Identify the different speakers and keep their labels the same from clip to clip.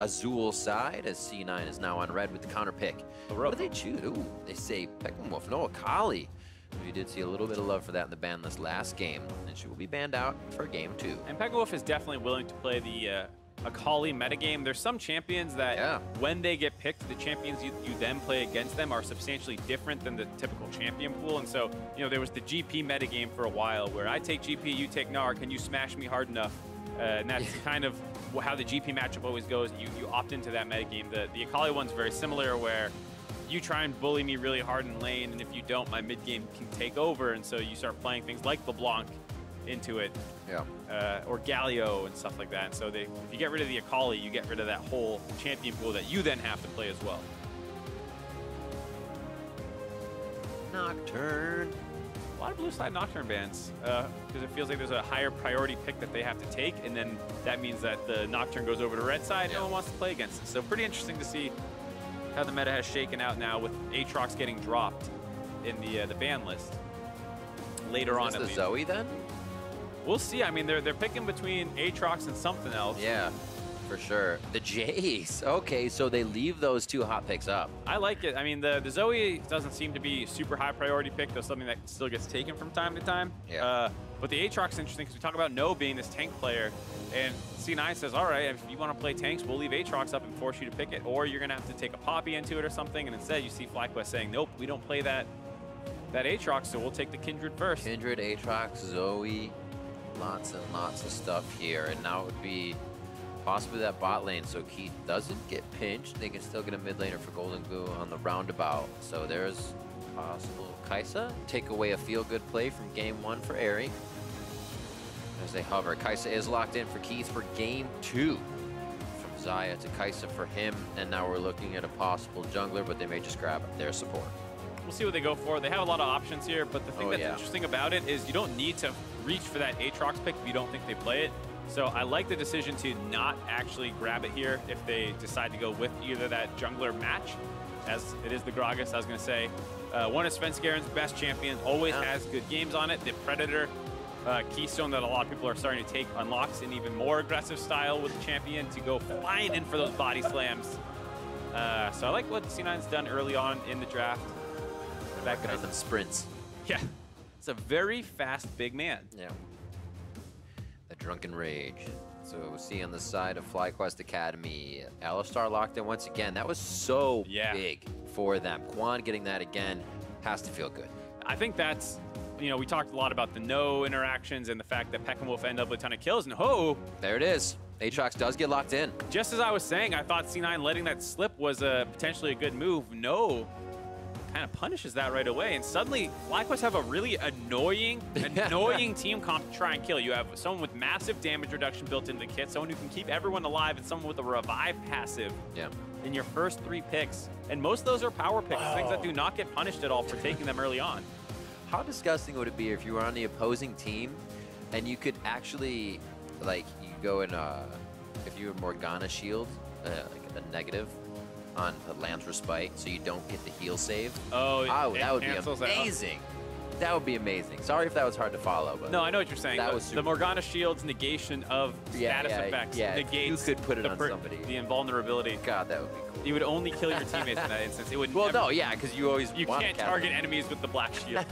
Speaker 1: Azul side, as C9 is now on red with the counter pick. What do they choose? Ooh, they say Peckenwolf, no Akali. We did see a little bit of love for that in the ban list last game, and she will be banned out for game 2.
Speaker 2: And Peckenwolf is definitely willing to play the Akali metagame. There's some champions that when they get picked, the champions you then play against them are substantially different than the typical champion pool. And so, you know, there was the GP metagame for a while where I take GP, you take NAR, can you smash me hard enough? And that's kind of how the GP matchup always goes. You opt into that metagame. The Akali one's very similar where you try and bully me really hard in lane, and if you don't, my mid game can take over, and so you start playing things like LeBlanc into it, or Galio and stuff like that. And so if you get rid of the Akali, you get rid of that whole champion pool that you then have to play as well.
Speaker 1: Nocturne.
Speaker 2: A lot of blue side Nocturne bans, because it feels like there's a higher priority pick that they have to take, and then that means that the Nocturne goes over to red side, no one wants to play against it. So pretty interesting to see how the meta has shaken out now with Aatrox getting dropped in the ban list later on.
Speaker 1: Is this the Zoe then?
Speaker 2: We'll see. I mean, they're picking between Aatrox and something else.
Speaker 1: Yeah, for sure. The Jace. Okay, so they leave those 2 hot picks up.
Speaker 2: I like it. I mean, the Zoe doesn't seem to be super high priority pick, though something that still gets taken from time to time.
Speaker 1: Yeah.
Speaker 2: But the Aatrox is interesting because we talk about No being this tank player, and C9 says, all right, if you want to play tanks, we'll leave Aatrox up and force you to pick it, or you're going to have to take a Poppy into it or something, and instead you see FlyQuest saying, nope, we don't play that Aatrox, so we'll take the Kindred first.
Speaker 1: Kindred, Aatrox, Zoe, lots and lots of stuff here, and now it would be possibly that bot lane, so Keith doesn't get pinched. They can still get a mid laner for Golden Goo on the roundabout, so there's possible Kai'Sa. Take away a feel-good play from game 1 for Aerie. As they hover, Kai'Sa is locked in for Keith for game 2. From Xayah to Kai'Sa for him, and now we're looking at a possible jungler, but they may just grab their support.
Speaker 2: We'll see what they go for. They have a lot of options here, but the thing that's interesting about it is you don't need to reach for that Aatrox pick if you don't think they play it. So I like the decision to not actually grab it here if they decide to go with either that jungler match, as it is the Gragas, I was going to say. One of Svenskaren's best champions, always has good games on it. The Predator keystone that a lot of people are starting to take unlocks an even more aggressive style with the champion to go flying in for those body slams. So I like what C9's done early on in the draft.
Speaker 1: Back on them sprints.
Speaker 2: Yeah, it's a very fast big man.
Speaker 1: Yeah. The Drunken Rage. So we'll see on the side of FlyQuest Academy, Alistar locked in once again. That was so big for them. Quan getting that again has to feel good.
Speaker 2: I think that's, you know, we talked a lot about the no interactions and the fact that Peckenwolf end up with a ton of kills, and
Speaker 1: there it is. Aatrox does get locked in.
Speaker 2: Just as I was saying, I thought C9 letting that slip was potentially a good move. No kind of punishes that right away, and suddenly FlyQuest have a really annoying team comp to try and kill. You have someone with massive damage reduction built into the kit, someone who can keep everyone alive, and someone with a revive passive in your first 3 picks. And most of those are power picks, things that do not get punished at all for taking them early on.
Speaker 1: How disgusting would it be if you were on the opposing team and you could actually, like, you go in, if you have Morgana shield, like a negative on Lamb's Respite, so you don't get the heal save.
Speaker 2: Oh,
Speaker 1: that would be amazing. That would be amazing. Sorry if that was hard to follow, but
Speaker 2: no, I know what you're saying.
Speaker 1: That was super
Speaker 2: the Morgana shield's negation of status effects negates
Speaker 1: you could put it on somebody.
Speaker 2: The invulnerability.
Speaker 1: God, that would be cool.
Speaker 2: You would only kill your teammates in that instance. It would
Speaker 1: well, no, yeah, because you
Speaker 2: can't target enemies with the black shield.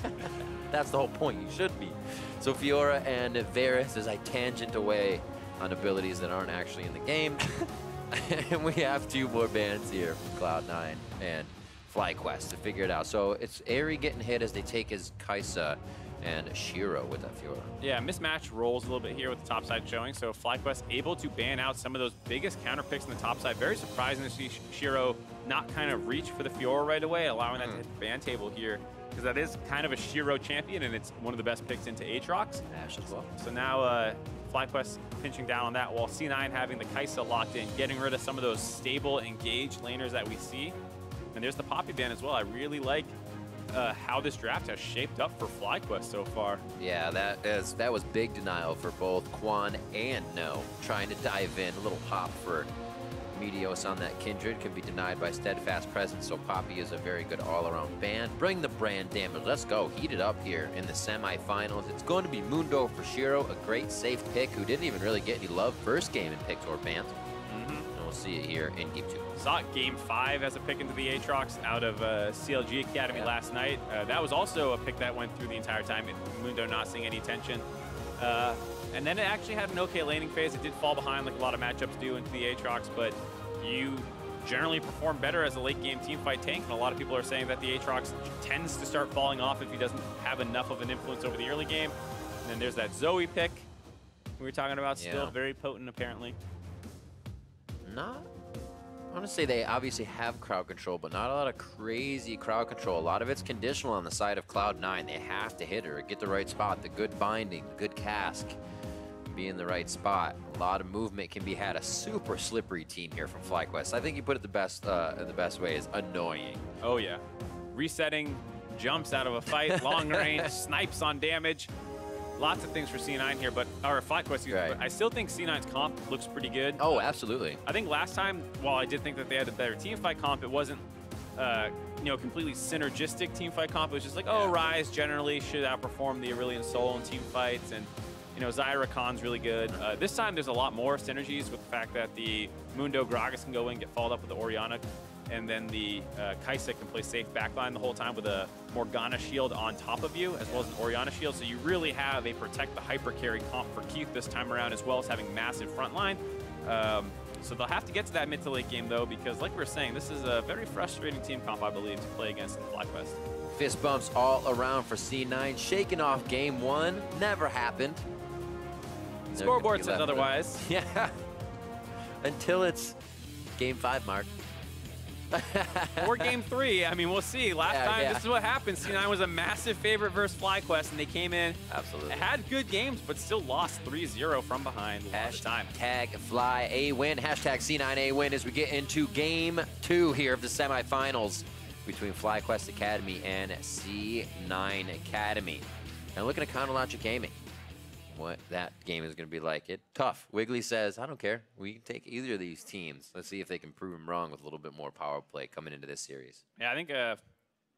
Speaker 1: That's the whole point. You should be. So Fiora and Varus as I tangent away on abilities that aren't actually in the game. And we have 2 more bans here from Cloud9 and FlyQuest to figure it out. So it's Aerie getting hit as they take his Kai'Sa and Shiro with that Fiora.
Speaker 2: Yeah, mismatch rolls a little bit here with the top side showing. So FlyQuest able to ban out some of those biggest counter picks on the top side. Very surprising to see Shiro not kind of reach for the Fiora right away, allowing that to hit the ban table here. Because that is kind of a Shiro champion, and it's one of the best picks into Aatrox.
Speaker 1: Ashe as well.
Speaker 2: So now FlyQuest pinching down on that, while C9 having the Kai'Sa locked in, getting rid of some of those stable, engaged laners that we see. And there's the Poppy ban as well. I really like how this draft has shaped up for FlyQuest so far.
Speaker 1: Yeah, that was big denial for both Quan and No. Trying to dive in, a little hop for Meteos on that Kindred can be denied by Steadfast Presence, so Poppy is a very good all-around ban. Bring the brand damage. Let's go. Heat it up here in the semifinals. It's going to be Mundo for Shiro, a great safe pick who didn't even really get any love first game in picks or bans. And we'll see see it here in Game 2.
Speaker 2: Saw it Game 5 as a pick into the Aatrox out of CLG Academy last night. That was also a pick that went through the entire time. Mundo not seeing any tension. And then it actually had an okay laning phase. It did fall behind like a lot of matchups do into the Aatrox, but you generally perform better as a late game teamfight tank, and a lot of people are saying that the Aatrox tends to start falling off if he doesn't have enough of an influence over the early game. And then there's that Zoe pick we were talking about, still very potent apparently.
Speaker 1: I want to say they obviously have crowd control, but not a lot of crazy crowd control. A lot of it's conditional on the side of Cloud9. They have to hit her, get the right spot, the good binding, the good cask, be in the right spot. A lot of movement can be had. A super slippery team here from FlyQuest. I think you put it the best way is annoying.
Speaker 2: Oh yeah, resetting, jumps out of a fight, long range, snipes on damage. Lots of things for C9 here, but FlyQuest. But I still think C9's comp looks pretty good.
Speaker 1: Oh, absolutely.
Speaker 2: I think last time, while I did think that they had a better teamfight comp, it wasn't completely synergistic teamfight comp. It was just like, oh, Ryze generally should outperform the Aurelion Soul in teamfights, and Zyra Khan's really good. This time there's a lot more synergies with the fact that the Mundo Gragas can go in, get followed up with the Orianna, and then the Kai'Sa can play safe backline the whole time with a Morgana shield on top of you, as well as an Orianna shield. So you really have a protect the hyper carry comp for Keith this time around, as well as having massive front line. So they'll have to get to that mid to late game though, because like we were saying, this is a very frustrating team comp, I believe, to play against in FlyQuest.
Speaker 1: Fist bumps all around for C9, shaking off Game 1. Never happened.
Speaker 2: Scoreboard says otherwise.
Speaker 1: Yeah. Until it's Game 5, Mark.
Speaker 2: Or Game 3. I mean, we'll see. Last time, this is what happened. C9 was a massive favorite versus FlyQuest, and they came in.
Speaker 1: Absolutely.
Speaker 2: Had good games, but still lost 3-0 from behind a lot of the time.
Speaker 1: Hashtag FlyA win. Hashtag C9A win as we get into Game 2 here of the semifinals between FlyQuest Academy and C9 Academy. Now looking at Chronologic Gaming, what that game is going to be like. Tough. Wiggly says, I don't care. We can take either of these teams. Let's see if they can prove them wrong with a little bit more power play coming into this series.
Speaker 2: Yeah, I think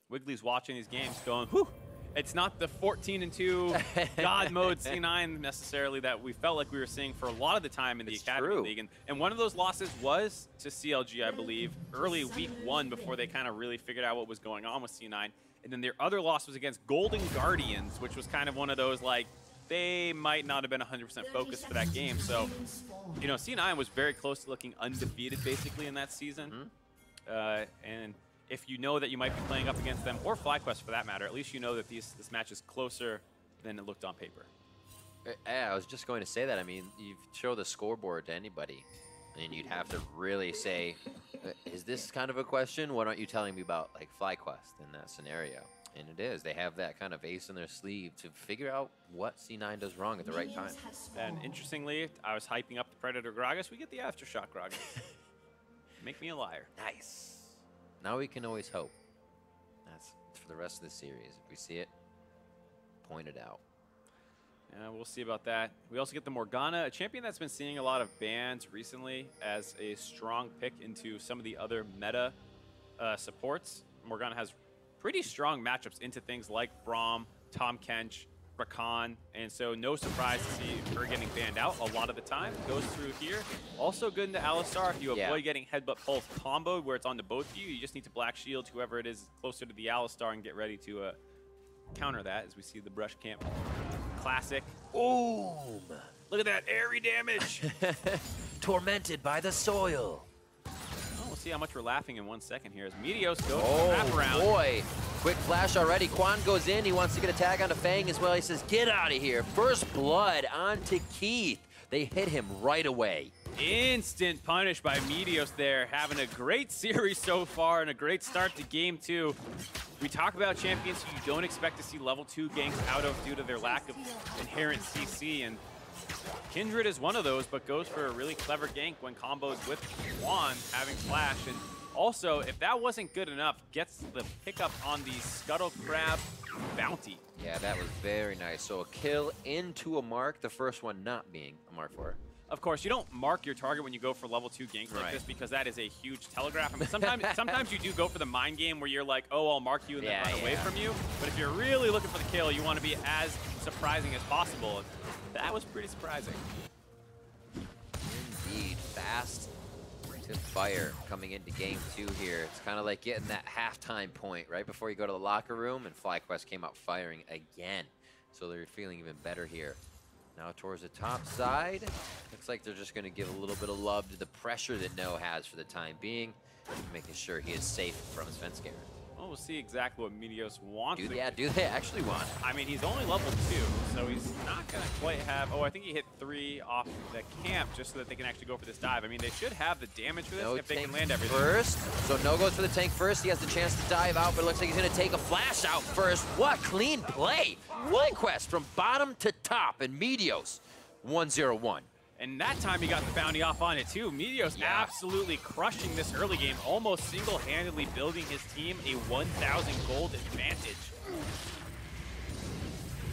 Speaker 2: Wiggly's watching these games going, whew, it's not the 14-2 God mode C9 necessarily that we felt like we were seeing for a lot of the time in the Academy League. And one of those losses was to CLG, I believe, early week 1 before they kind of really figured out what was going on with C9. And then their other loss was against Golden Guardians, which was kind of one of those like, they might not have been 100% focused for that game. So, C9 was very close to looking undefeated basically in that season. And if you know that you might be playing up against them, or FlyQuest for that matter, at least you know that this match is closer than it looked on paper.
Speaker 1: Yeah, I was just going to say that. I mean, you show the scoreboard to anybody, and you'd have to really say, is this kind of a question? What aren't you telling me about like FlyQuest in that scenario? And it is. They have that kind of ace in their sleeve to figure out what C9 does wrong at the right time.
Speaker 2: And interestingly, I was hyping up the Predator Gragas. We get the Aftershock Gragas. Make me a liar.
Speaker 1: Nice. Now we can always hope. That's for the rest of the series. If we see it, point it out.
Speaker 2: Yeah, we'll see about that. We also get the Morgana, a champion that's been seeing a lot of bans recently as a strong pick into some of the other meta supports. Morgana has pretty strong matchups into things like Braum, Tahm Kench, Rakan, and so no surprise to see her getting banned out a lot of the time. Goes through here. Also good into Alistar if you avoid getting Headbutt Pulse comboed where it's onto both of you. You just need to Black Shield whoever it is closer to the Alistar and get ready to counter that as we see the Brush Camp classic.
Speaker 1: Boom!
Speaker 2: Look at that airy damage.
Speaker 1: Tormented by the soil.
Speaker 2: We'll see how much we're laughing in 1 second here as Meteos goes wrap around.
Speaker 1: Oh boy, quick flash already. Quan goes in, he wants to get a tag onto Fang as well. He says, get out of here. First blood onto Keith. They hit him right away.
Speaker 2: Instant punish by Meteos there, having a great series so far and a great start to Game 2. We talk about champions who you don't expect to see level 2 ganks out of due to their lack of inherent CC, and Kindred is one of those, but goes for a really clever gank when combos with Quan having flash. And also, if that wasn't good enough, gets the pickup on the Scuttle Crab bounty.
Speaker 1: Yeah, that was very nice. So a kill into a mark, the first one not being a mark for her.
Speaker 2: Of course, you don't mark your target when you go for level 2 ganks like this because that is a huge telegraph. I mean, sometimes you do go for the mind game where you're like, oh, I'll mark you and then run away from you. But if you're really looking for the kill, you want to be as surprising as possible. That was pretty surprising.
Speaker 1: Indeed. Fast Good fire coming into game 2 here. It's kind of like getting that halftime point right before you go to the locker room, and FlyQuest came out firing again. So they're feeling even better here. Now towards the top side. Looks like they're just going to give a little bit of love to the pressure that No has for the time being, making sure he is safe from his fence scanner.
Speaker 2: Well, we'll see exactly what Meteos wants.
Speaker 1: Do they actually want?
Speaker 2: I mean, he's only level 2, so he's not going to quite have... Oh, I think he hit 3 off the camp just so that they can actually go for this dive. I mean, they should have the damage for this if they can land everything.
Speaker 1: First, so No goes for the tank first. He has the chance to dive out, but it looks like he's going to take a flash out first. What clean play! FlyQuest from bottom to top, and Meteos 1-0-1.
Speaker 2: And that time he got the bounty off on it too. Meteos absolutely crushing this early game, almost single-handedly building his team a 1,000 gold advantage.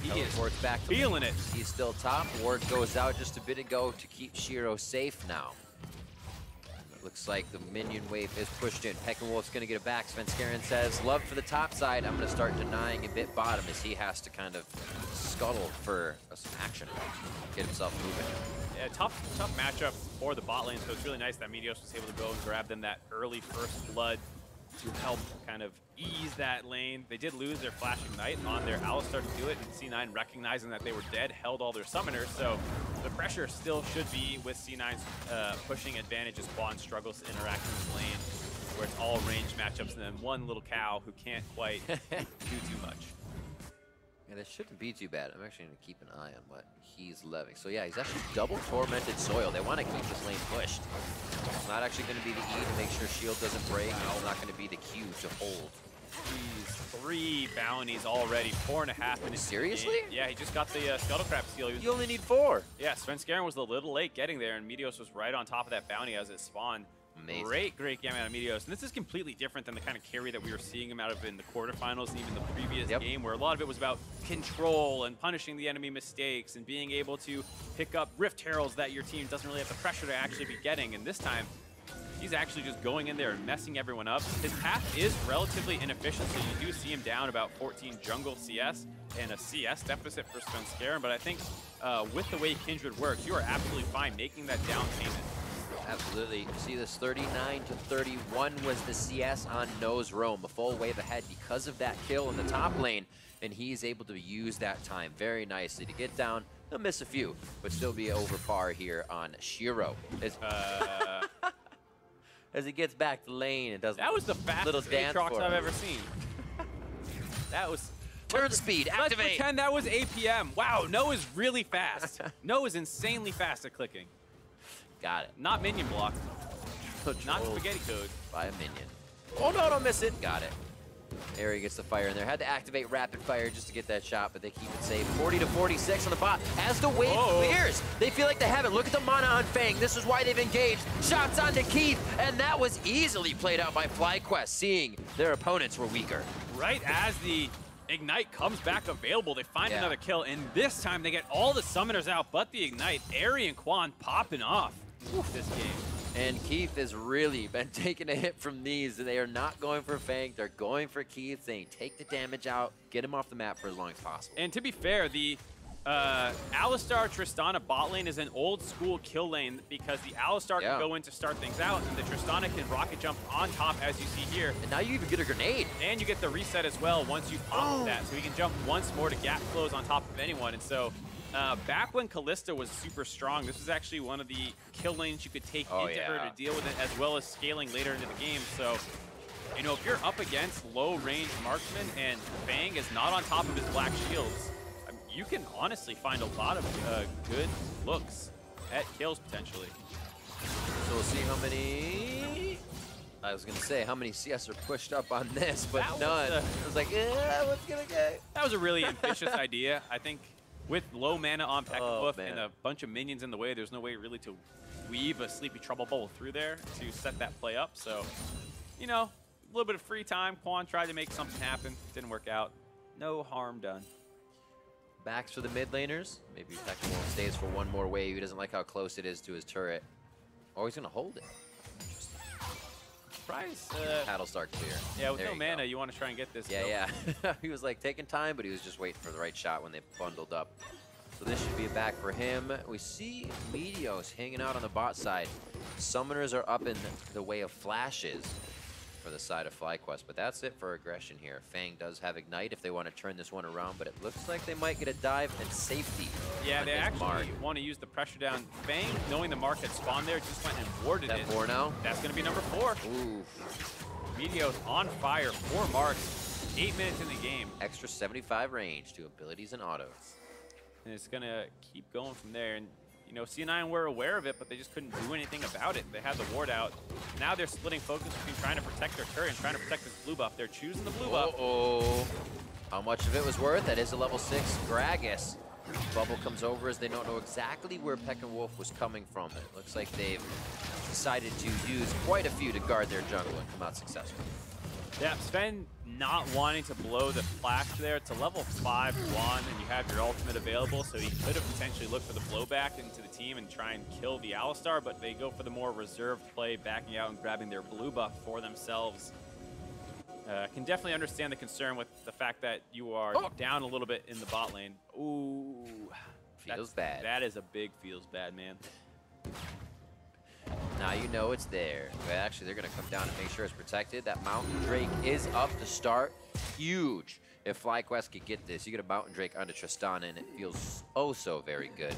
Speaker 2: He is
Speaker 1: back
Speaker 2: feeling it.
Speaker 1: He's still top. Ward goes out just a bit ago to keep Shiro safe now. It looks like the minion wave is pushed in. Peckinwolf's going to get it back. Svenskeren says, love for the top side. I'm going to start denying a bit bottom as he has to kind of scuttle for some action, get himself moving.
Speaker 2: Yeah, tough matchup for the bot lane, so it's really nice that Meteos was able to go and grab them that early first blood to help kind of ease that lane. They did lose their Flashing Knight on their Alistar to do it, and C9 recognizing that they were dead held all their summoners, so the pressure still should be with C9's pushing advantage as Quan struggles to interact in the lane, where it's all range matchups and then one little cow who can't quite do too much.
Speaker 1: Yeah, this shouldn't be too bad. I'm actually going to keep an eye on what he's levying. So yeah, he's actually double Tormented Soil. They want to keep this lane pushed. It's not actually going to be the E to make sure shield doesn't break. It's not going to be the Q to hold.
Speaker 2: Jeez, 3 bounties already, 4.5 minutes.
Speaker 1: Seriously?
Speaker 2: Yeah, he just got the Scuttlecrab seal.
Speaker 1: You only need 4.
Speaker 2: Yeah, Svenskeren was a little late getting there, and Meteos was right on top of that bounty as it spawned.
Speaker 1: Amazing.
Speaker 2: Great game out of Meteos. And this is completely different than the kind of carry that we were seeing him out of in the quarterfinals and even the previous game, where a lot of it was about control and punishing the enemy mistakes and being able to pick up Rift Heralds that your team doesn't really have the pressure to actually be getting. And this time, he's actually just going in there and messing everyone up. His path is relatively inefficient, so you do see him down about 14 jungle CS and a CS deficit for Svenskeren. But I think with the way Kindred works, you are absolutely fine making that down payment.
Speaker 1: Absolutely. You see this 39-31 was the CS on No's roam. A full wave ahead because of that kill in the top lane, and he's able to use that time very nicely to get down. He'll miss a few, but still be over par here on Shiro. As he gets back to lane and does
Speaker 2: that was the fastest Aatrox I've ever seen. That was...
Speaker 1: Turn speed, activate!
Speaker 2: Let's pretend that was APM. Wow, No is really fast. No is insanely fast at clicking.
Speaker 1: Got it.
Speaker 2: Not minion block. Not spaghetti code.
Speaker 1: By a minion. Oh no, don't miss it. Got it. Ari gets the fire in there. Had to activate rapid fire just to get that shot, but they keep it safe. 40-46 on the bot. As the wave clears, they feel like they have it. Look at the mana on Fang. This is why they've engaged. Shots onto Keith, and that was easily played out by FlyQuest, seeing their opponents were weaker.
Speaker 2: Right as the Ignite comes back available, they find another kill, and this time they get all the summoners out but the Ignite. Ari and Quan popping off this game.
Speaker 1: And Keith has really been taking a hit from these, and they are not going for Fang. They're going for Keith, saying take the damage out, get him off the map for as long as possible.
Speaker 2: And to be fair, the Alistar Tristana bot lane is an old school kill lane because the Alistar can go in to start things out, and the Tristana can rocket jump on top as you see here.
Speaker 1: And now you even get a grenade.
Speaker 2: And you get the reset as well once you pop that, so he can jump once more to gap close on top of anyone. And so back when Kalista was super strong, this was actually one of the kill lanes you could take into her to deal with it, as well as scaling later into the game. So, you know, if you're up against low-range marksman and Fang is not on top of his black shields, you can honestly find a lot of good looks at kills potentially.
Speaker 1: So we'll see how many... I was going to say how many CS are pushed up on this, but none. I was like, what's going to get?
Speaker 2: That was a really ambitious idea. I think with low mana on Pekka and a bunch of minions in the way, there's no way really to weave a Sleepy Trouble Bubble through there to set that play up. So, you know, a little bit of free time. Quan tried to make something happen. Didn't work out. No harm done.
Speaker 1: Backs for the mid laners. Maybe Pekka stays for one more wave. He doesn't like how close it is to his turret. Oh, he's going to hold it. Interesting.
Speaker 2: Surprise.
Speaker 1: Battlestar clear.
Speaker 2: Yeah, with no mana, you want to try and get this.
Speaker 1: Yeah. He was like taking time, but he was just waiting for the right shot when they bundled up. So this should be a back for him. We see Meteos hanging out on the bot side. Summoners are up in the way of flashes for the side of FlyQuest, but that's it for aggression here. Fang does have Ignite if they want to turn this one around, but it looks like they might get a dive and safety.
Speaker 2: Yeah, they actually want to use the pressure down. Fang, knowing the Mark had spawned there, just went and warded it.
Speaker 1: 4 now?
Speaker 2: That's going to be number 4.
Speaker 1: Ooh.
Speaker 2: Meteos on fire, 4 marks, 8 minutes in the game.
Speaker 1: Extra 75 range to abilities and autos.
Speaker 2: And it's going to keep going from there. And, you know, C9 were aware of it, but they just couldn't do anything about it. They had the ward out. Now they're splitting focus between trying to protect their turret and trying to protect this blue buff. They're choosing the blue buff.
Speaker 1: Uh-oh. How much of it was worth? That is a level 6 Gragas. Bubble comes over as they don't know exactly where Peckinwolf was coming from. It looks like they've decided to use quite a few to guard their jungle and come out successful.
Speaker 2: Yeah, Sven not wanting to blow the flash there. It's a level 5-1, and you have your ultimate available, so he could have potentially looked for the blowback into the team and try and kill the Alistar, but they go for the more reserved play, backing out and grabbing their blue buff for themselves. Can definitely understand the concern with the fact that you are down a little bit in the bot lane. Ooh.
Speaker 1: Feels bad.
Speaker 2: That is a big feels bad, man.
Speaker 1: Now you know it's there. But actually, they're going to come down and make sure it's protected. That Mountain Drake is up to start. Huge. If FlyQuest could get this, you get a Mountain Drake onto Tristana, and it feels oh so very good.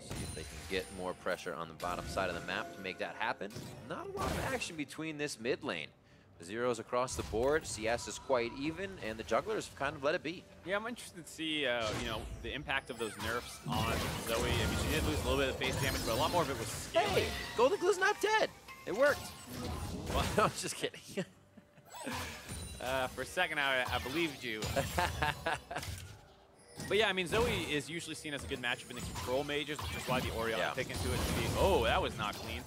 Speaker 1: See if they can get more pressure on the bottom side of the map to make that happen. Not a lot of action between this mid lane. The zeros across the board, CS is quite even, and the jugglers have kind of let it be.
Speaker 2: Yeah, I'm interested to see, you know, the impact of those nerfs on Zoe. I mean, she did lose a little bit of base damage, but a lot more of it was scaling.
Speaker 1: Hey, Golden Glue's not dead. It worked. Well, I was just kidding.
Speaker 2: For a second, I believed you. But yeah, I mean, Zoe is usually seen as a good matchup in the control mages, which is why the Orianna pick into it to be, oh, that was not clean.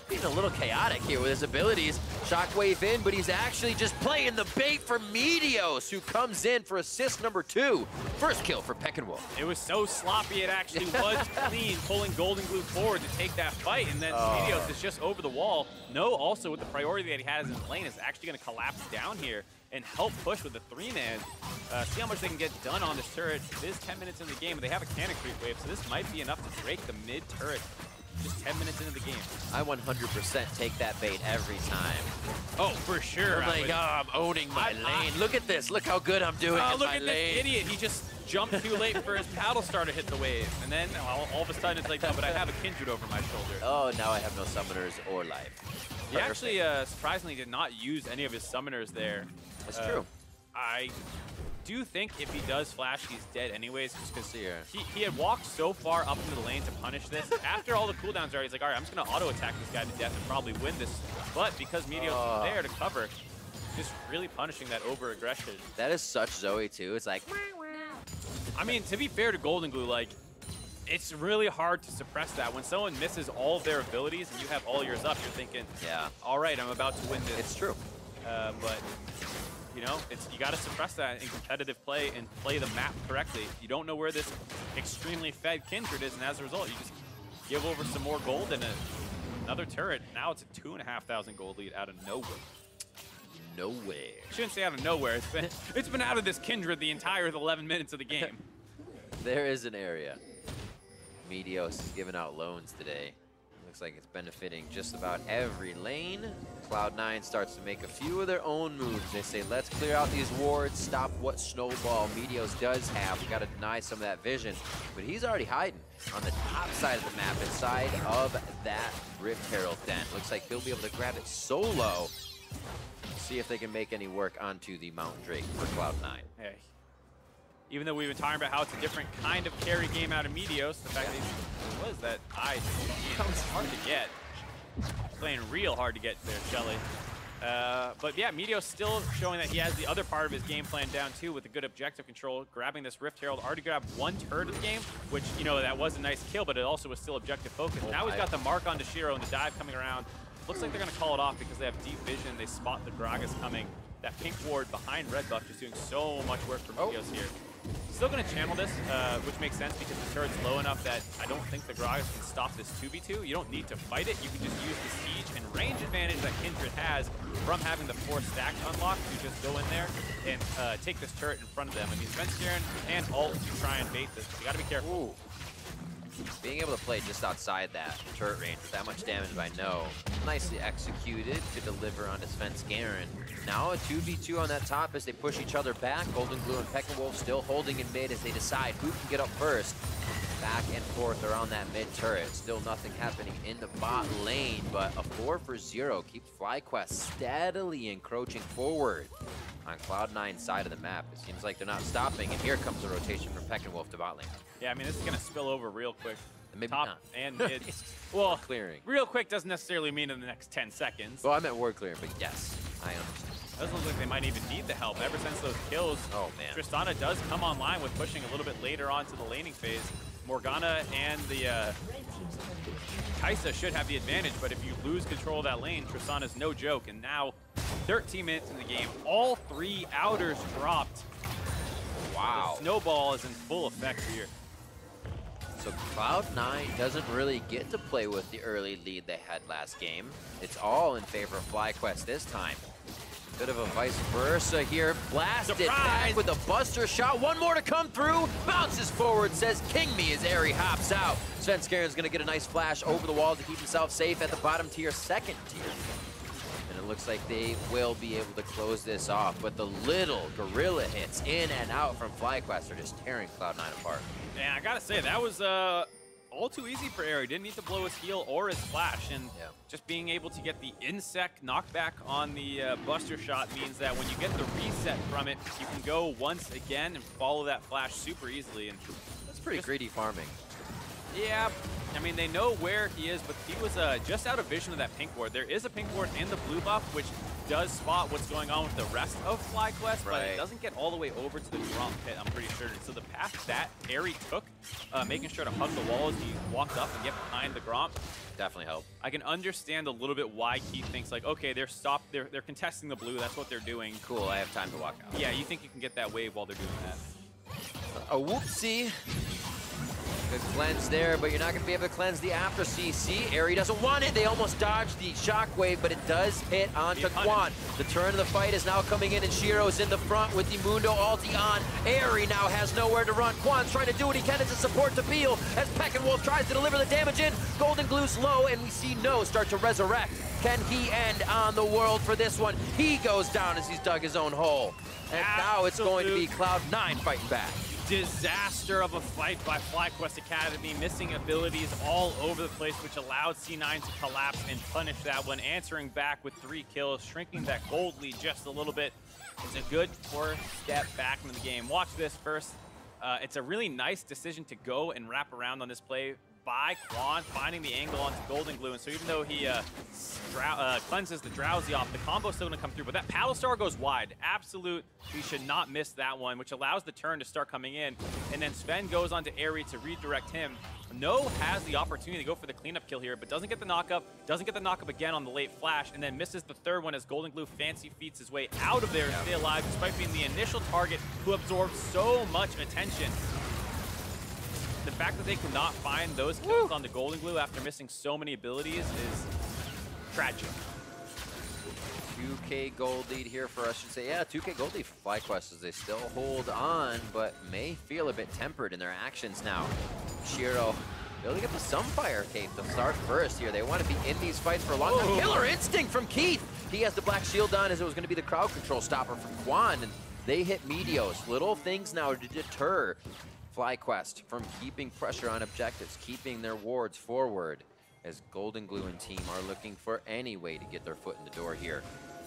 Speaker 1: Being a little chaotic here with his abilities. Shockwave in, but he's actually just playing the bait for Meteos, who comes in for assist number 2. First kill for Peckinwolf.
Speaker 2: It was so sloppy, it actually was clean, pulling Golden Glue forward to take that fight, and then Meteos is just over the wall. No, also with the priority that he has in the lane, is actually going to collapse down here and help push with the 3-man. See how much they can get done on this turret. It is 10 minutes in the game, and they have a cannon creep wave, so this might be enough to break the mid turret. Just 10 minutes into the game.
Speaker 1: I 100% take that bait every time.
Speaker 2: Oh, for sure.
Speaker 1: I'm like, I'm owning my lane. Look at this. Look how good I'm doing in my lane.
Speaker 2: Look at this idiot. He just jumped too late for his paddle star to hit the wave. And then all of a sudden it's like, no, but I have a Kindred over my shoulder.
Speaker 1: Oh, now I have no summoners or life.
Speaker 2: He actually surprisingly did not use any of his summoners there.
Speaker 1: That's true.
Speaker 2: I do think if he does flash, he's dead anyways, just because he had walked so far up into the lane to punish this. After all the cooldowns are, he's like, all right, I'm just going to auto-attack this guy to death and probably win this. But because Meteos is there to cover, just really punishing that over-aggression.
Speaker 1: That is such Zoe, too. It's like...
Speaker 2: I mean, to be fair to Golden Glue, like, it's really hard to suppress that. When someone misses all of their abilities and you have all yours up, you're thinking, yeah, all right, I'm about to win this.
Speaker 1: It's true.
Speaker 2: But... you know, you got to suppress that in competitive play and play the map correctly. You don't know where this extremely fed Kindred is, and as a result, you just give over some more gold and another turret. Now it's a 2,500 gold lead out of nowhere.
Speaker 1: Nowhere.
Speaker 2: Shouldn't say out of nowhere. It's been out of this Kindred the entire 11 minutes of the game.
Speaker 1: There is an area. Meteos is giving out loans today. Looks like it's benefiting just about every lane. Cloud9 starts to make a few of their own moves. They say, let's clear out these wards, stop what snowball Meteos does have. We got to deny some of that vision. But he's already hiding on the top side of the map, inside of that Rift Herald den. Looks like he'll be able to grab it solo. See if they can make any work onto the Mountain Drake for Cloud9.
Speaker 2: Hey. Even though we've been talking about how it's a different kind of carry game out of Meteos, the fact that he was that it's hard to get. Playing real hard to get there, Shelly. But yeah, Meteos still showing that he has the other part of his game plan down too, with the good objective control, grabbing this Rift Herald. Already grabbed 1 turret of the game, which, you know, that was a nice kill, but it also was still objective focus. Now he's got the mark on Shiro and the dive coming around. Looks like they're going to call it off because they have deep vision. They spot the Gragas coming. That pink ward behind red buff just doing so much work for Meteos here. Still going to channel this, which makes sense because the turret's low enough that I don't think the Gragas can stop this 2v2. You don't need to fight it. You can just use the siege and range it advantage that Kindred has from having the 4 stacks unlocked to just go in there and take this turret in front of them. I mean, Svenskeren and ult to try and bait this. You got to be careful.
Speaker 1: Ooh. Being able to play just outside that turret range with that much damage by No, nicely executed to deliver onto Svenskeren. Now a 2v2 on that top as they push each other back. Golden Glue and Peckinwolf still holding in mid as they decide who can get up first. Back and forth around that mid turret. Still nothing happening in the bot lane, but a 4 for 0 keeps FlyQuest steadily encroaching forward on Cloud9's side of the map. It seems like they're not stopping, and here comes the rotation from Peckinwolf to bot lane.
Speaker 2: Yeah, I mean, this is going to spill over real quick.
Speaker 1: Maybe
Speaker 2: top
Speaker 1: not.
Speaker 2: And mid. Well,
Speaker 1: clearing.
Speaker 2: Real quick doesn't necessarily mean in the next 10 seconds.
Speaker 1: Well, I meant ward clearing, but yes, I understand.
Speaker 2: Doesn't look like they might even need the help. Ever since those kills,
Speaker 1: oh man,
Speaker 2: Tristana does come online with pushing a little bit later on to the laning phase. Morgana and the Kai'Sa should have the advantage, but if you lose control of that lane, Tristana's no joke. And now, 13 minutes in the game, all 3 outers dropped.
Speaker 1: Wow.
Speaker 2: The snowball is in full effect here.
Speaker 1: So Cloud9 doesn't really get to play with the early lead they had last game. It's all in favor of FlyQuest this time. Bit of a vice versa here. Blasted back with a buster shot. One more to come through. Bounces forward, says King Me as Airy hops out. Svenskeren's gonna get a nice flash over the wall to keep himself safe at the bottom tier, second tier. And it looks like they will be able to close this off, but the little gorilla hits in and out from FlyQuest are just tearing Cloud9 apart.
Speaker 2: Yeah, I gotta say, that was all too easy for Airy. Didn't need to blow his heal or his flash, and just being able to get the insect knockback on the buster shot means that when you get the reset from it, you can go once again and follow that flash super easily. And
Speaker 1: that's pretty greedy farming.
Speaker 2: Yeah, I mean, they know where he is, but he was just out of vision of that pink ward. There is a pink ward in the blue buff, which does spot what's going on with the rest of FlyQuest, but it doesn't get all the way over to the Gromp pit, I'm pretty sure. So the path that Airy took, making sure to hug the wall as he walked up and get behind the Gromp,
Speaker 1: definitely helped.
Speaker 2: I can understand a little bit why Keith thinks like, okay, they're contesting the blue, that's what they're doing.
Speaker 1: Cool, I have time to walk out.
Speaker 2: Yeah, you think you can get that wave while they're doing that.
Speaker 1: A whoopsie. Good cleanse there, but you're not going to be able to cleanse the after CC. Airy doesn't want it. They almost dodged the shockwave, but it does hit onto Quan. The turn of the fight is now coming in, and Shiro's in the front with the Mundo ulti on. Airy now has nowhere to run. Quan's trying to do what he can as a support to Beal as Peckinwolf tries to deliver the damage in. Golden Glue's low, and we see No start to resurrect. Can he end on the world for this one? He goes down as he's dug his own hole. And now it's going to be Cloud9 fighting back.
Speaker 2: Disaster of a fight by FlyQuest Academy, missing abilities all over the place, which allowed C9 to collapse and punish that one, answering back with 3 kills, shrinking that gold lead just a little bit. It's a good 4-step back into the game. Watch this first. It's a really nice decision to go and wrap around on this play by Quan, finding the angle onto Golden Glue. And so even though he cleanses the Drowsy off, the combo's still going to come through. But that Paddle Star goes wide. Absolute, he should not miss that one, which allows the turn to start coming in. And then Sven goes on to Airy to redirect him. No has the opportunity to go for the cleanup kill here, but doesn't get the knockup, again on the late flash, and then misses the third one as Golden Glue fancy feats his way out of there and stay alive, despite being the initial target who absorbed so much attention. The fact that they could not find those kills on the Golden Glue after missing so many abilities is tragic.
Speaker 1: 2K gold lead here for us, I should say. Yeah, 2K gold lead for FlyQuest as they still hold on, but may feel a bit tempered in their actions now. Shiro building up the Sunfire cape to start first here. They want to be in these fights for a long time. Killer instinct from Keith. He has the black shield on as it was going to be the crowd control stopper from Quan, and they hit Meteos. Little things now to deter FlyQuest from keeping pressure on objectives, keeping their wards forward, as Golden Glue and team are looking for any way to get their foot in the door here.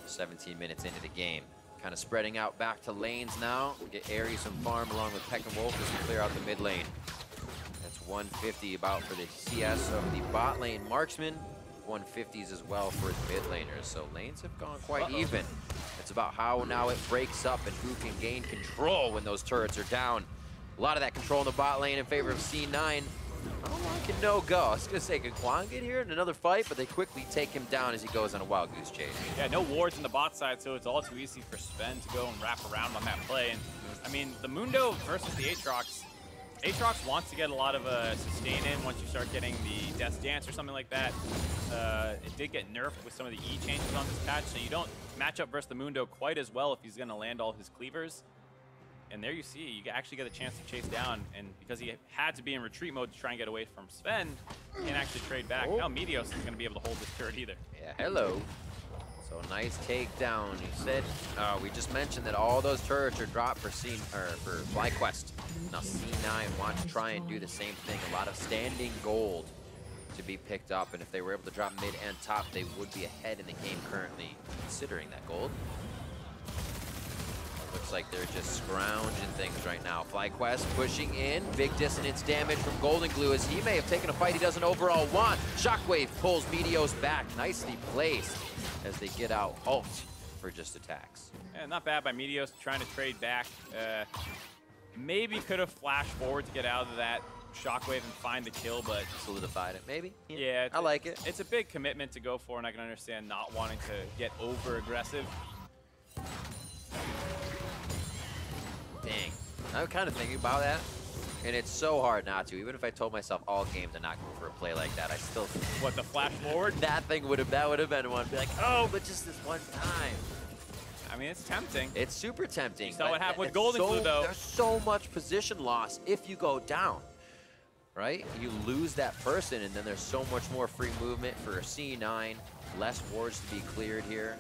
Speaker 1: 17 minutes into the game. Kind of spreading out back to lanes now. Get Airy some farm along with Peckinwolf as we clear out the mid lane. That's 150 about for the CS of the bot lane marksman. 150s as well for his mid laners. So lanes have gone quite even. It's about how now it breaks up and who can gain control when those turrets are down. A lot of that control in the bot lane in favor of C9. How long can No go? I was going to say, can Quan get here in another fight? But they quickly take him down as he goes on a wild goose chase.
Speaker 2: Yeah, no wards in the bot side, so it's all too easy for Sven to go and wrap around on that play. And I mean, the Mundo versus the Aatrox, Aatrox wants to get a lot of sustain in once you start getting the Death's Dance or something like that. It did get nerfed with some of the E changes on this patch, so you don't match up versus the Mundo quite as well if he's going to land all his cleavers. And there you see, you actually get a chance to chase down, and because he had to be in retreat mode to try and get away from Sven, he can't actually trade back. Now Meteos isn't going to be able to hold this turret either.
Speaker 1: Yeah, hello. So nice takedown. You said we just mentioned that all those turrets are dropped for FlyQuest. Now C9 wants to try and do the same thing. A lot of standing gold to be picked up, and if they were able to drop mid and top, they would be ahead in the game currently, considering that gold. Looks like they're just scrounging things right now. FlyQuest pushing in. Big dissonance damage from Golden Glue as he may have taken a fight he doesn't overall want. Shockwave pulls Meteos back. Nicely placed as they get out ult for just attacks.
Speaker 2: Yeah, not bad by Meteos trying to trade back. Maybe could have flashed forward to get out of that Shockwave and find the kill, but
Speaker 1: solidified it, maybe?
Speaker 2: Yeah,
Speaker 1: I like it.
Speaker 2: It's a big commitment to go for, and I can understand not wanting to get over aggressive.
Speaker 1: Dang. I'm kind of thinking about that, and it's so hard not to. Even if I told myself all games to not go for a play like that, I still...
Speaker 2: What, the flash forward?
Speaker 1: That would have been one. Be like, oh, but just this one time.
Speaker 2: I mean, it's tempting.
Speaker 1: It's super tempting.
Speaker 2: You saw what happened with Golden Glue, though.
Speaker 1: There's so much position loss if you go down, right? You lose that person, and then there's so much more free movement for a C9. Less wards to be cleared here.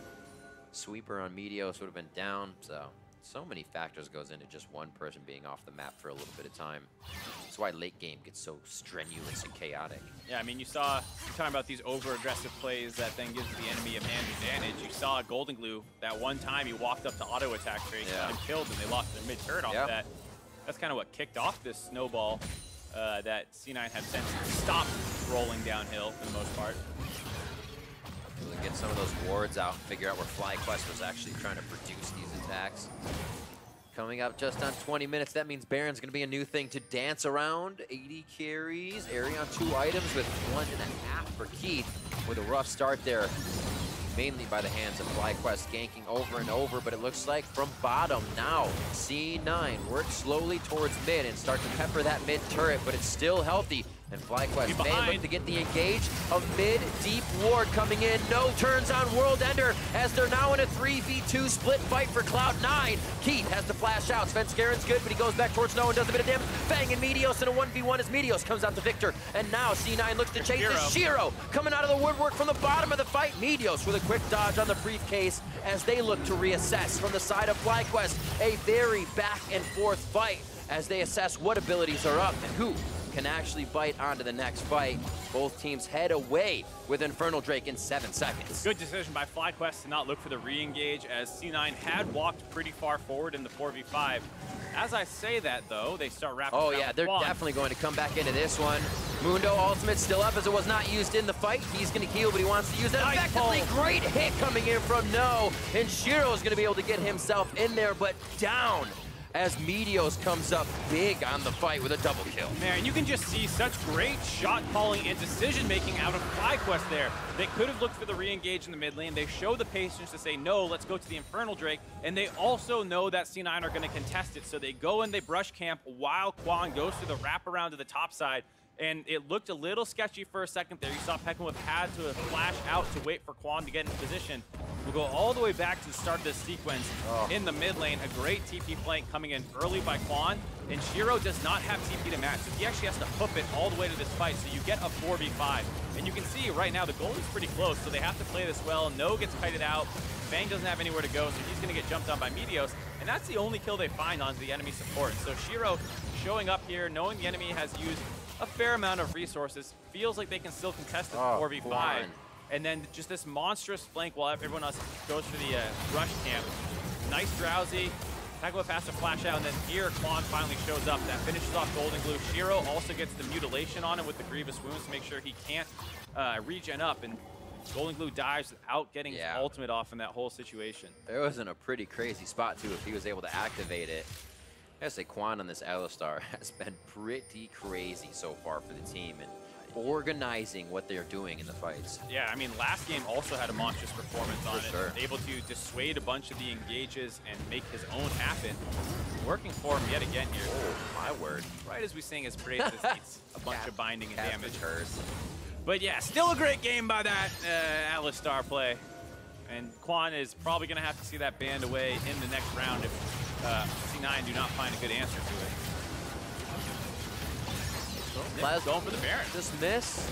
Speaker 1: Sweeper on Meteos would have been down, so many factors goes into just one person being off the map for a little bit of time. That's why late game gets so strenuous and chaotic.
Speaker 2: Yeah, I mean, you're talking about these over-aggressive plays that then gives the enemy a man advantage. You saw Golden Glue, that one time he walked up to auto-attack Trace and killed, and they lost their mid-turret off of that. That's kind of what kicked off this snowball that C9 had since stopped rolling downhill for the most part.
Speaker 1: Able to get some of those wards out and figure out where FlyQuest was actually trying to produce these attacks. Coming up just on 20 minutes, that means Baron's going to be a new thing to dance around. 80 carries, Airy on 2 items with 1.5 for Keith, with a rough start there, mainly by the hands of FlyQuest ganking over and over, but it looks like from bottom now, C9 works slowly towards mid and start to pepper that mid turret, but it's still healthy. And FlyQuest may look to get the engage. A mid-deep ward coming in. No turns on World Ender as they're now in a 3v2 split fight for Cloud9. Keith has to flash out. Svenskaren's good, but he goes back towards no and does a bit of damage. Fang and Meteos in a 1v1 as Meteos comes out to victor. And now C9 looks to chase this Shiro coming out of the woodwork from the bottom of the fight. Meteos with a quick dodge on the briefcase as they look to reassess from the side of FlyQuest. A very back and forth fight as they assess what abilities are up and who can actually bite onto the next fight. Both teams head away with Infernal Drake in 7 seconds.
Speaker 2: Good decision by FlyQuest to not look for the re-engage, as C9 had walked pretty far forward in the 4v5. As I say that, though, they start wrapping around
Speaker 1: yeah, they're definitely going to come back into this one. Mundo ultimate still up as it was not used in the fight. He's going to heal, but he wants to use it effectively. Great hit coming in from No, and Shiro's going to be able to get himself in there, but down as Meteos comes up big on the fight with a double kill.
Speaker 2: Man, you can just see such great shot calling and decision making out of FlyQuest there. They could have looked for the re-engage in the mid lane. They show the patience to say, no, let's go to the Infernal Drake. And they also know that C9 are going to contest it. So they go and they brush camp while Quan goes through the wraparound to the top side. And it looked a little sketchy for a second there. You saw Peckenwolf had to flash out to wait for Quan to get into position. We'll go all the way back to the start of this sequence in the mid lane. A great TP flank coming in early by Quan. And Shiro does not have TP to match, so he actually has to hoof it all the way to this fight. So you get a 4v5. And you can see right now the goal is pretty close, so they have to play this well. No gets kited out. Fang doesn't have anywhere to go, so he's going to get jumped on by Meteos. And that's the only kill they find onto the enemy support. So Shiro showing up here, knowing the enemy has used a fair amount of resources, feels like they can still contest the 4v5. And then just this monstrous flank while everyone else goes for the rush camp. Nice Drowsy. Peckenwolf has to flash out, and then here Quan finally shows up. That finishes off Golden Glue. Shiro also gets the mutilation on him with the Grievous Wounds to make sure he can't regen up. And Golden Glue dives without getting his ultimate off in that whole situation.
Speaker 1: It was in a pretty crazy spot, too, if he was able to activate it. I gotta say, Quan on this Alistar has been pretty crazy so far for the team. And organizing what they're doing in the fights.
Speaker 2: Yeah, I mean, last game also had a monstrous performance on it.
Speaker 1: Sure.
Speaker 2: Able to dissuade a bunch of the engages and make his own happen. Working for him yet again here.
Speaker 1: Oh, my word.
Speaker 2: Right as we sing his praises, needs a bunch of binding and damage.
Speaker 1: Hers.
Speaker 2: But yeah, still a great game by that Atlas Star play. And Quan is probably going to have to see that banned away in the next round if C9 do not find a good answer to it.
Speaker 1: Laz
Speaker 2: going for the Baron.
Speaker 1: Just miss.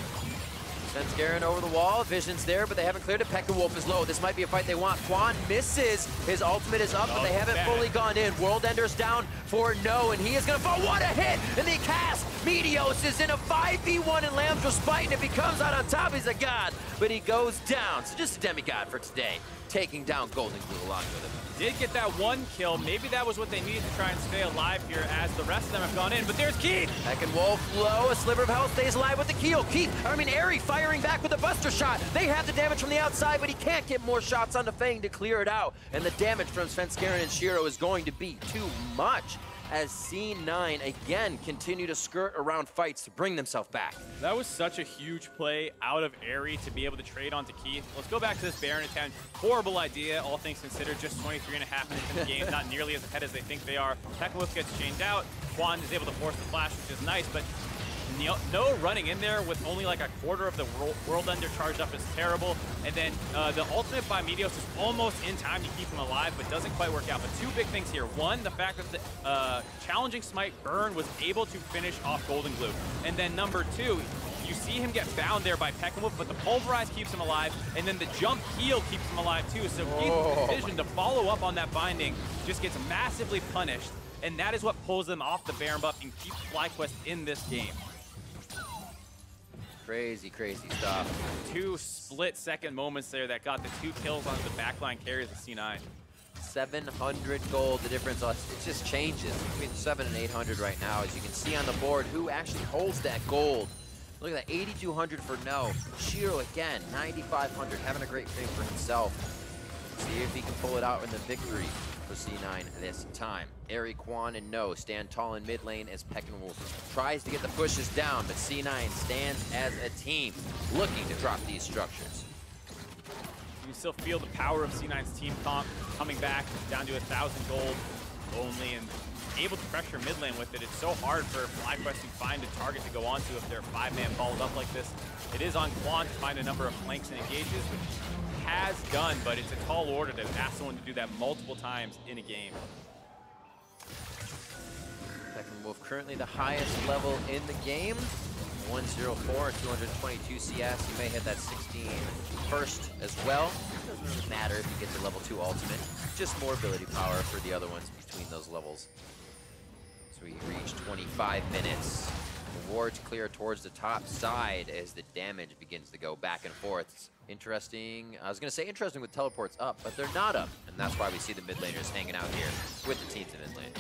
Speaker 1: Sends Garen over the wall. Vision's there, but they haven't cleared it. Peckinwolf is low. This might be a fight they want. Quan misses. His ultimate is up, but they haven't fully gone in. World Ender's down for no, and he is going to fall. What a hit! And they cast. Meteos is in a 5v1, and Lamb's respite, and if he comes out on top, he's a god. But he goes down. So just a demigod for today, taking down Golden Glue along with him.
Speaker 2: Did get that one kill. Maybe that was what they needed to try and stay alive here as the rest of them have gone in. But there's Keith.
Speaker 1: Peckinwolf low. A sliver of health stays alive with the kill. Eri firing back with a buster shot. They have the damage from the outside, but he can't get more shots on the Fang to clear it out. And the damage from Svenskeren and Shiro is going to be too much as C9 again continue to skirt around fights to bring themselves back.
Speaker 2: That was such a huge play out of Eri to be able to trade onto Keith. Let's go back to this Baron attempt. Horrible idea, all things considered. Just 23.5 minutes in the game, not nearly as ahead as they think they are. Peckinwolf gets chained out. Quan is able to force the flash, which is nice, but no running in there with only like a quarter of the World Ender charged up is terrible. And then the ultimate by Meteos is almost in time to keep him alive, but doesn't quite work out. But two big things here. One, the fact that the challenging smite burn was able to finish off Golden Glue. And then number two, you see him get bound there by Peckinwolf, but the Pulverize keeps him alive, and then the jump heal keeps him alive too. So Keith's decision to follow up on that binding just gets massively punished, and that is what pulls them off the Baron buff and keeps FlyQuest in this game.
Speaker 1: Crazy, crazy stuff.
Speaker 2: Two split-second moments there that got the two kills on the backline carries of C9.
Speaker 1: 700 gold, the difference, it just changes between 700 and 800 right now. As you can see on the board, who actually holds that gold. Look at that, 8,200 for no. Shiro again, 9,500, having a great game for himself. See if he can pull it out in the victory for C9 this time. Eri, Quan, and No stand tall in mid lane as Peckinwolf tries to get the pushes down, but C9 stands as a team looking to drop these structures.
Speaker 2: You can still feel the power of C9's team comp coming back down to 1,000 gold only and able to pressure mid lane with it. It's so hard for FlyQuest to find a target to go onto if they're 5-man followed up like this. It is on Quan to find a number of flanks and engages, which has done, but it's a tall order to ask someone to do that multiple times in a game.
Speaker 1: Peckinwolf currently the highest level in the game. 104, 222 CS. You may hit that 16 first as well. Doesn't really matter if you get to level 2 ultimate. Just more ability power for the other ones between those levels. So we reach 25 minutes. The wards clear towards the top side as the damage begins to go back and forth. It's interesting. I was going to say interesting with teleports up, but they're not up. And that's why we see the mid laners hanging out here with the teams in mid lane.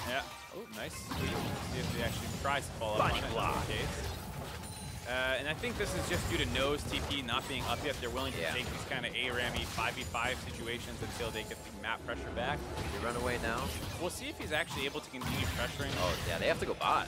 Speaker 2: Yeah. Oh, nice sweep. See if he actually tries to follow up on it. And I think this is just due to No's TP not being up yet. They're willing to take these kind of ARAM-y 5v5 situations until they get the map pressure back.
Speaker 1: They run away now.
Speaker 2: We'll see if he's actually able to continue pressuring.
Speaker 1: Oh, yeah, they have to go bot.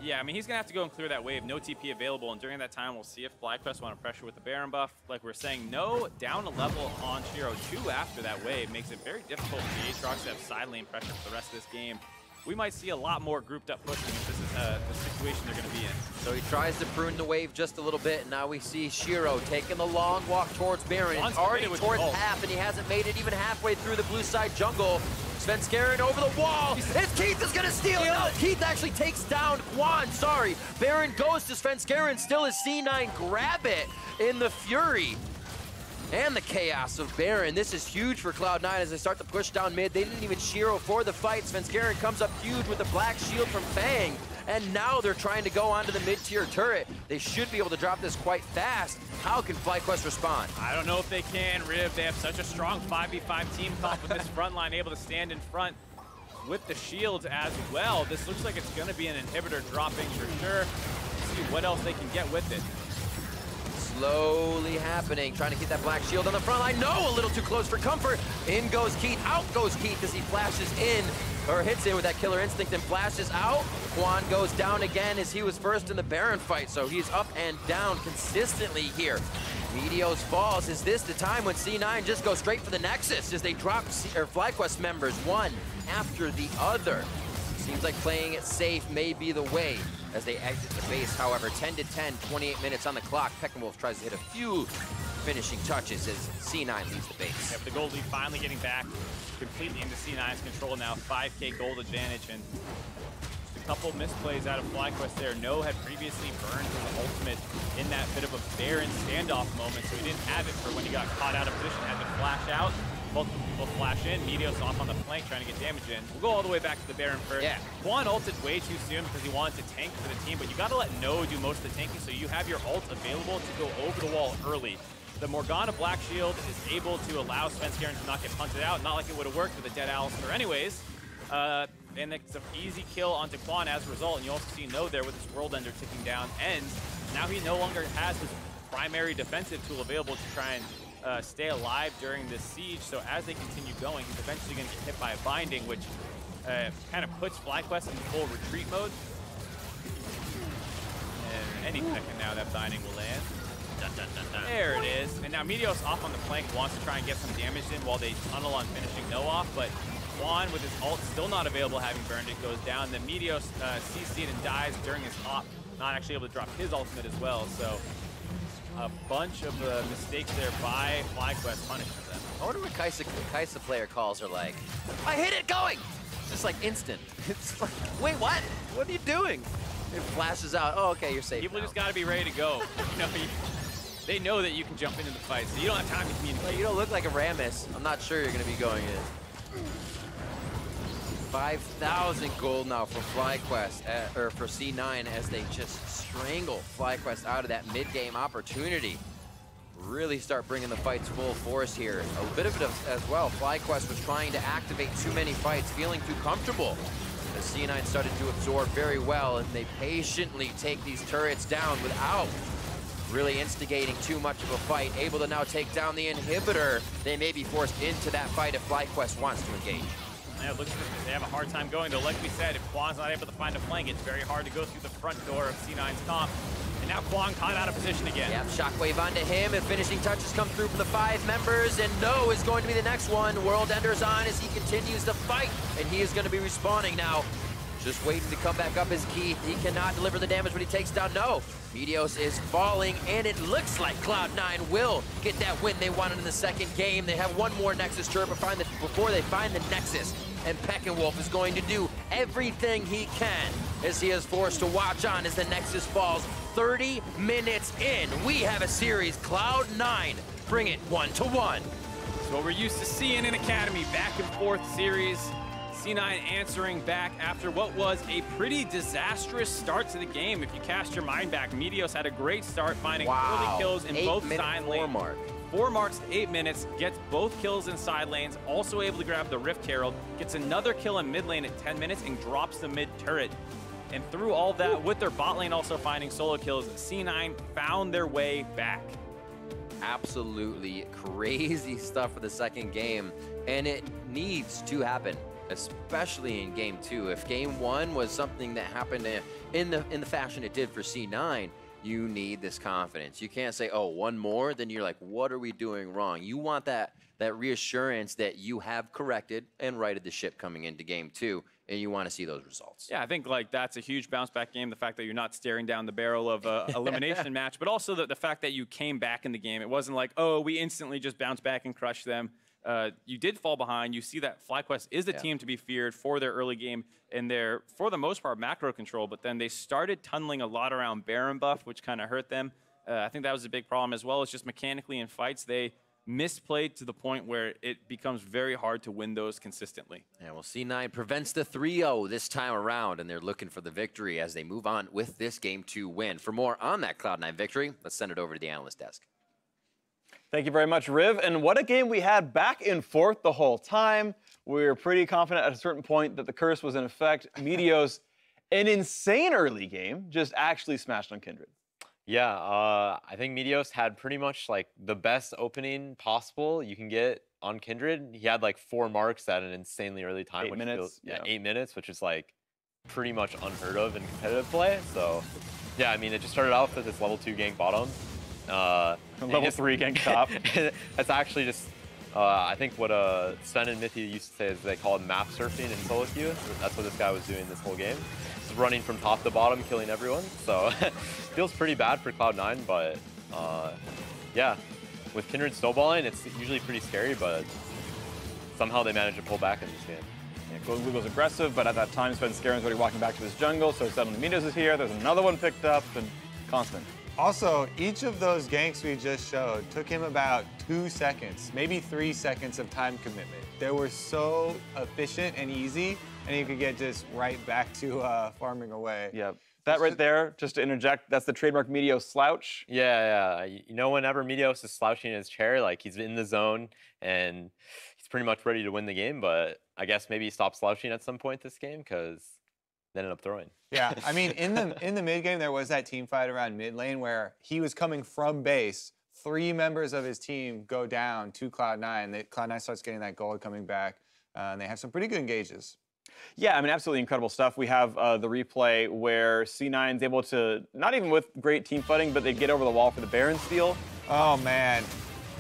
Speaker 2: Yeah, I mean, he's going to have to go and clear that wave. No TP available, and during that time, we'll see if FlyQuest want to pressure with the Baron buff. Like we're saying, No down a level on Shiro 2 after that wave makes it very difficult for the Aatrox to have side lane pressure for the rest of this game. We might see a lot more grouped up pushing if this is the situation they're going to be in.
Speaker 1: So he tries to prune the wave just a little bit, and now we see Shiro taking the long walk towards Baron. It's already towards half, and he hasn't made it even halfway through the blue side jungle. Svenskeren over the wall, and Keith is gonna steal it. No, Keith actually takes down Quan, sorry. Baron goes to Svenskeren, still as C9 grab it in the fury. And the chaos of Baron. This is huge for Cloud9 as they start to push down mid. They didn't even Shiro for the fight. Svenskeren comes up huge with the black shield from Fang. And now they're trying to go onto the mid-tier turret. They should be able to drop this quite fast. How can FlyQuest respond?
Speaker 2: I don't know if they can, Riv. They have such a strong 5v5 team comp with this front line able to stand in front with the shields as well. This looks like it's going to be an inhibitor dropping for sure. Let's see what else they can get with it.
Speaker 1: slowly happening. Trying to get that black shield on the front line. No, a little too close for comfort. In goes Keith, out goes Keith as he flashes in, or hits in with that killer instinct and flashes out. Quan goes down again as he was first in the Baron fight, so he's up and down consistently here. Meteos falls. Is this the time when C9 just goes straight for the Nexus as they drop FlyQuest members one after the other? Seems like playing it safe may be the way as they exit the base. However, 10 to 10, 28 minutes on the clock. Peckenwolf tries to hit a few finishing touches as C9 leaves the base.
Speaker 2: Yep, the gold lead finally getting back completely into C9's control now. 5K gold advantage, and just a couple misplays out of FlyQuest there. No had previously burned his ultimate in that bit of a Baron standoff moment, so he didn't have it for when he got caught out of position. Had to flash out. Multiple people flash in. Meteos off on the flank trying to get damage in. We'll go all the way back to the Baron first. Yeah. Quan ulted way too soon because he wanted to tank for the team, but you got to let No do most of the tanking so you have your ult available to go over the wall early. The Morgana Black Shield is able to allow Svenskeren to not get punted out, not like it would have worked with a dead Alistar anyways. And it's an easy kill onto Quan as a result, and you also see No there with his World Ender ticking down. Ends. Now he no longer has his primary defensive tool available to try and stay alive during this siege, so as they continue going, he's eventually going to get hit by a binding, which kind of puts FlyQuest in full retreat mode. And any second now that binding will land. Dun, dun, dun, dun. There it is. And now Meteos off on the flank wants to try and get some damage in while they tunnel on finishing No off, but Quan with his ult still not available, having burned it, goes down. Then Meteos CC'd and dies during his hop, not actually able to drop his ultimate as well, so a bunch of mistakes there by FlyQuest punishing them.
Speaker 1: I wonder what Kaisa player calls are like. I hit it going! It's just like instant. It's like, wait, what? What are you doing? It flashes out. Oh, okay, you're safe.
Speaker 2: People
Speaker 1: now.
Speaker 2: just got to be ready to go. You know, they know that you can jump into the fight, so you don't have time to communicate.
Speaker 1: Well, you don't look like a Rammus. I'm not sure you're going to be going in. 5,000 gold now for FlyQuest, or for C9, as they just strangle FlyQuest out of that mid-game opportunity. Really start bringing the fights full force here. A bit of it as well. FlyQuest was trying to activate too many fights, feeling too comfortable. As C9 started to absorb very well, and they patiently take these turrets down without really instigating too much of a fight. Able to now take down the inhibitor. They may be forced into that fight if FlyQuest wants to engage.
Speaker 2: Yeah, it looks like they have a hard time going, though. Like we said, if Quan's not able to find a flank, it's very hard to go through the front door of C9's comp. And now Quan caught out of position again.
Speaker 1: Yep, shockwave onto him, and finishing touches come through from the 5 members, and No is going to be the next one. World Ender's on as he continues the fight, and he is going to be respawning now. Just waiting to come back up as Keith. He cannot deliver the damage when he takes down No. Meteos is falling, and it looks like Cloud9 will get that win they wanted in the second game. They have one more Nexus turret before they find the Nexus. And Peckenwolf is going to do everything he can as he is forced to watch on as the Nexus falls. 30 minutes in, we have a series. Cloud9 bring it 1-1.
Speaker 2: It's what we're used to seeing in Academy, back and forth series. C9 answering back after what was a pretty disastrous start to the game. If you cast your mind back, Meteos had a great start, finding early kills in both side lanes. 4 marks to 8 minutes, gets both kills in side lanes, also able to grab the Rift Herald, gets another kill in mid lane at 10 minutes and drops the mid turret. And through all that, with their bot lane also finding solo kills, C9 found their way back.
Speaker 1: Absolutely crazy stuff for the second game, and it needs to happen, especially in game 2. If game 1 was something that happened in the fashion it did for C9, you need this confidence. You can't say, oh, one more, then you're like, what are we doing wrong? You want that reassurance that you have corrected and righted the ship coming into game 2, and you want to see those results.
Speaker 2: Yeah, I think like that's a huge bounce back game. The fact that you're not staring down the barrel of an elimination match, but also the fact that you came back in the game. It wasn't like, oh, we instantly just bounced back and crushed them. You did fall behind. You see that FlyQuest is the team to be feared for their early game and their, for the most part, macro control, but then they started tunneling a lot around Baron buff, which kind of hurt them. I think that was a big problem, as well as just mechanically in fights. They misplayed to the point where it becomes very hard to win those consistently.
Speaker 1: Yeah, well, C9 prevents the 3-0 this time around, and they're looking for the victory as they move on with this game 2 win. For more on that Cloud9 victory, let's send it over to the analyst desk.
Speaker 3: Thank you very much, Riv. And what a game we had, back and forth the whole time. We were pretty confident at a certain point that the curse was in effect. Meteos, an insane early game, just actually smashed on Kindred.
Speaker 4: Yeah, I think Meteos had pretty much like the best opening possible you can get on Kindred. He had like 4 marks at an insanely early time.
Speaker 3: 8 minutes.
Speaker 4: Yeah, 8 minutes, which is like pretty much unheard of in competitive play. So, yeah, I mean, it just started off with this level 2 gank bottom.
Speaker 3: Level 3 gank top.
Speaker 4: That's actually just, I think what Sven and Mithy used to say is they call it map surfing in solo queue. That's what this guy was doing this whole game. Just running from top to bottom, killing everyone. So, feels pretty bad for Cloud9, but yeah, with Kindred snowballing, it's usually pretty scary, but somehow they manage to pull back in this game.
Speaker 3: Yeah, Golden Glue goes aggressive, but at that time, Svenskaren's already walking back to his jungle, so suddenly Meteos is here, there's another one picked up, and constant.
Speaker 5: Also, each of those ganks we just showed took him about 2 seconds, maybe 3 seconds of time commitment. They were so efficient and easy, and you could get just right back to farming away.
Speaker 3: Yep. That right there, just to interject, that's the trademark Meteos slouch.
Speaker 4: Yeah. You know, whenever Meteos is slouching in his chair, like he's in the zone and he's pretty much ready to win the game, but I guess maybe he stopped slouching at some point this game because they ended up throwing.
Speaker 5: Yeah, I mean, in the mid game, there was that team fight around mid lane where he was coming from base. 3 members of his team go down to Cloud9. Cloud9 starts getting that gold coming back, and they have some pretty good engages.
Speaker 3: Yeah, I mean, absolutely incredible stuff. We have the replay where C9's able to, not even with great team fighting, but they get over the wall for the Baron steal.
Speaker 5: Oh, man.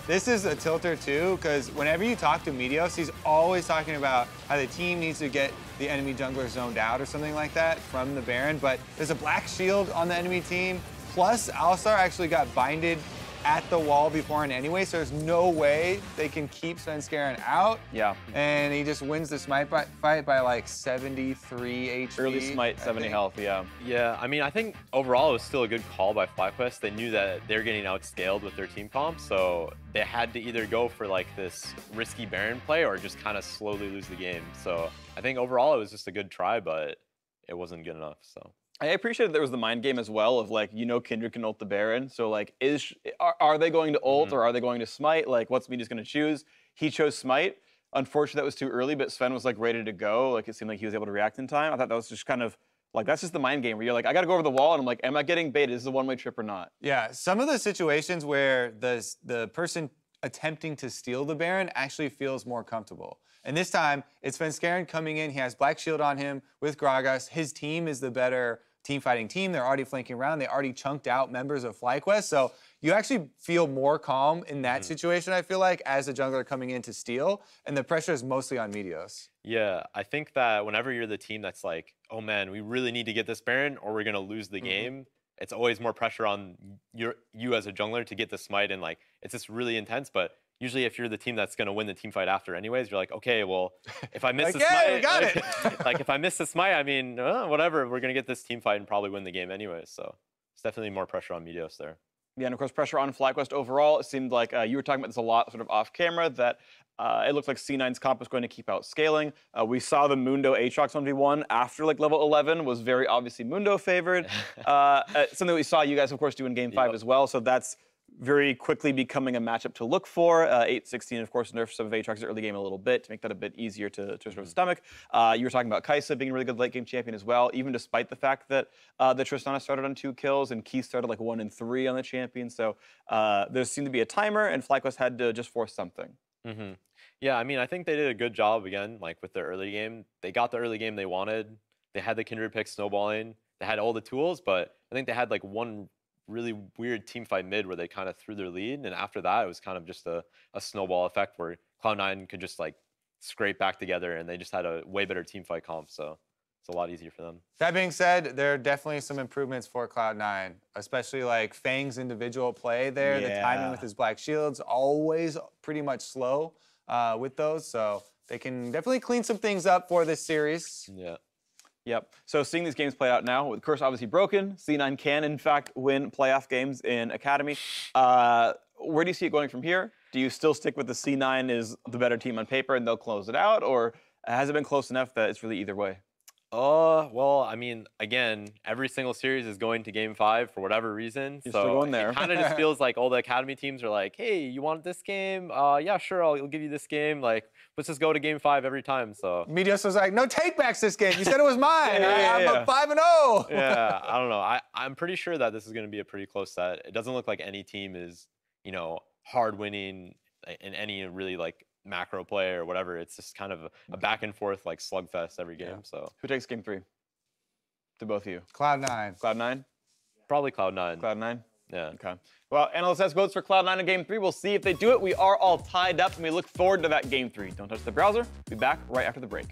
Speaker 5: This is a tilter, too, because whenever you talk to Meteos, he's always talking about how the team needs to get the enemy jungler zoned out or something like that from the Baron, but there's a black shield on the enemy team, plus Alistar actually got binded at the wall beforehand anyway, so there's no way they can keep Svenskeren out.
Speaker 3: Yeah.
Speaker 5: And he just wins the smite fight by like 73 HP.
Speaker 3: Early smite, 70 health, yeah.
Speaker 4: Yeah, I mean, I think overall it was still a good call by FlyQuest. They knew that they're getting outscaled with their team comp, so they had to either go for like this risky Baron play or just kind of slowly lose the game. So I think overall it was just a good try, but it wasn't good enough, so.
Speaker 3: I appreciated there was the mind game as well of like, you know, Kindred can ult the Baron. So like, are they going to ult or are they going to smite? Like, what's Meteos going to choose? He chose smite. Unfortunately, that was too early, but Sven was like ready to go. Like, it seemed like he was able to react in time. I thought that was just kind of like, that's just the mind game where you're like, I got to go over the wall. And I'm like, am I getting baited? Is this a one-way trip or not?
Speaker 5: Yeah, some of the situations where the person attempting to steal the Baron actually feels more comfortable. And this time, it's Svenskeren coming in. He has Black Shield on him with Gragas. His team is the better team fighting team. They're already flanking around. They already chunked out members of FlyQuest. So you actually feel more calm in that situation, I feel like, as a jungler coming in to steal. And the pressure is mostly on Meteos.
Speaker 4: Yeah, I think that whenever you're the team that's like, oh man, we really need to get this Baron or we're going to lose the game, it's always more pressure on you as a jungler to get the smite. And like, it's just really intense. But usually if you're the team that's going to win the team fight after anyways, you're like, okay, well, if I miss the smite,
Speaker 5: we got it.
Speaker 4: like if I miss the smite, I mean, whatever, we're going to get this team fight and probably win the game anyways. So it's definitely more pressure on Meteos there.
Speaker 3: Yeah, and of course, pressure on FlyQuest overall. It seemed like you were talking about this a lot sort of off camera, that it looked like C9's comp was going to keep out scaling. We saw the Mundo Aatrox 1v1 after like level 11 was very obviously Mundo favored. Something that we saw you guys, of course, do in Game 5 as well. So that's very quickly becoming a matchup to look for. 8-16, of course, nerfs some of Aatrox's early game a little bit to make that a bit easier to sort of stomach. You were talking about Kai'Sa being a really good late game champion as well, even despite the fact that the Tristana started on 2 kills and Keith started like 1 and 3 on the champion. So there seemed to be a timer, and FlyQuest had to just force something.
Speaker 4: Yeah, I mean, I think they did a good job again, like with their early game. They got the early game they wanted. They had the Kindred pick snowballing. They had all the tools, but I think they had like one really weird team fight mid where they kind of threw their lead, and after that it was kind of just a snowball effect where Cloud9 could just like scrape back together, and they just had a way better team fight comp, so it's a lot easier for them.
Speaker 5: That being said, there are definitely some improvements for Cloud9, especially like Fang's individual play there. The timing with his Black Shields, always pretty much slow with those, so they can definitely clean some things up for this series.
Speaker 4: Yeah.
Speaker 3: Yep. So seeing these games play out now, with the curse obviously broken, C9 can, in fact, win playoff games in Academy. Where do you see it going from here? Do you still stick with the C9 is the better team on paper and they'll close it out? Or has it been close enough that it's really either way?
Speaker 4: Well, I mean, again, every single series is going to Game 5 for whatever reason.
Speaker 3: You're
Speaker 4: so
Speaker 3: still going there.
Speaker 4: It kind of just feels like all the Academy teams are like, hey, you want this game? Yeah, sure, I'll give you this game. Like, let's just go to Game 5 every time. So
Speaker 5: Meteos was like, no takebacks this game. You said it was mine. I'm 5-0.
Speaker 4: Yeah, I don't know. I'm pretty sure that this is going to be a pretty close set. It doesn't look like any team is, you know, hard winning in any really like macro play or whatever. It's just kind of a back and forth like slugfest every game. So
Speaker 3: who takes game 3? To both of you.
Speaker 5: Cloud9.
Speaker 3: Cloud9?
Speaker 4: probably Cloud9.
Speaker 3: Cloud9?
Speaker 4: Yeah.
Speaker 3: Okay. Well, NLSS votes for Cloud9 in game 3. We'll see if they do it. We are all tied up, and we look forward to that game 3. Don't touch the browser. Be back right after the break.